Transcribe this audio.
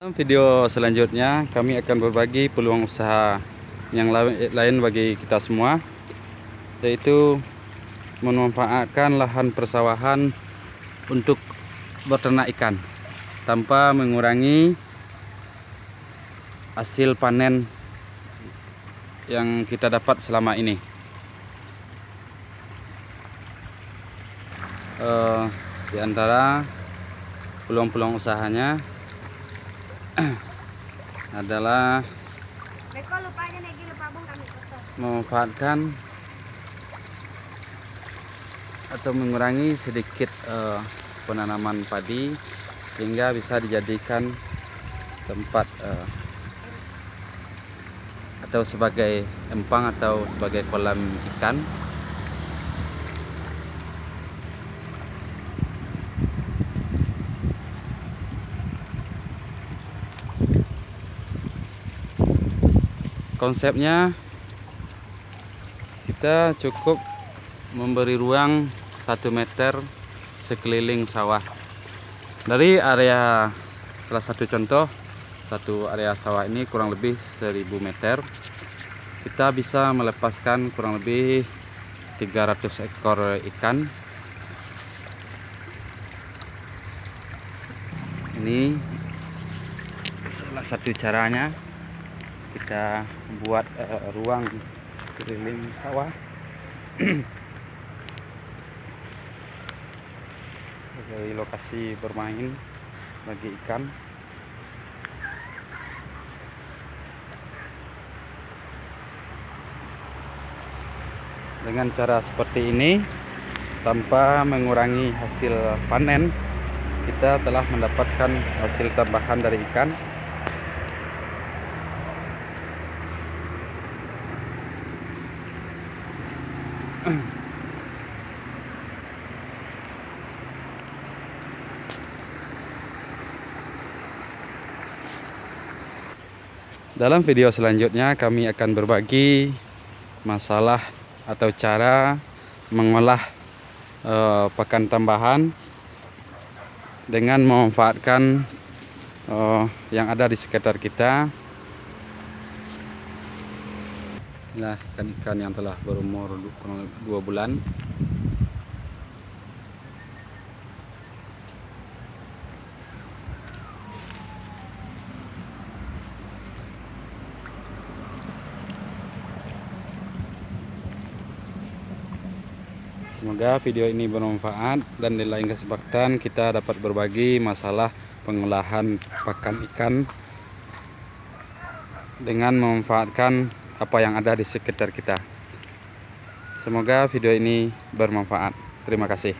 Dalam video selanjutnya kami akan berbagi peluang usaha yang lain bagi kita semua, yaitu memanfaatkan lahan persawahan untuk beternak ikan tanpa mengurangi hasil panen yang kita dapat selama ini. Di antara peluang-peluang usahanya adalah memanfaatkan atau mengurangi sedikit penanaman padi sehingga bisa dijadikan tempat atau sebagai empang atau sebagai kolam ikan. Konsepnya kita cukup memberi ruang 1 meter sekeliling sawah. Dari area salah satu contoh, satu area sawah ini kurang lebih 1000 meter. Kita bisa melepaskan kurang lebih 300 ekor ikan. Ini salah satu caranya. Kita buat ruang keliling sawah sebagai lokasi bermain bagi ikan. Dengan cara seperti ini, tanpa mengurangi hasil panen, kita telah mendapatkan hasil tambahan dari ikan. Dalam video selanjutnya kami akan berbagi masalah atau cara mengolah pakan tambahan dengan memanfaatkan yang ada di sekitar kita. Inilah ikan-ikan yang telah berumur 2 bulan. Semoga video ini bermanfaat dan di lain kesempatan kita dapat berbagi masalah pengolahan pakan ikan dengan memanfaatkan apa yang ada di sekitar kita. Semoga video ini bermanfaat. Terima kasih.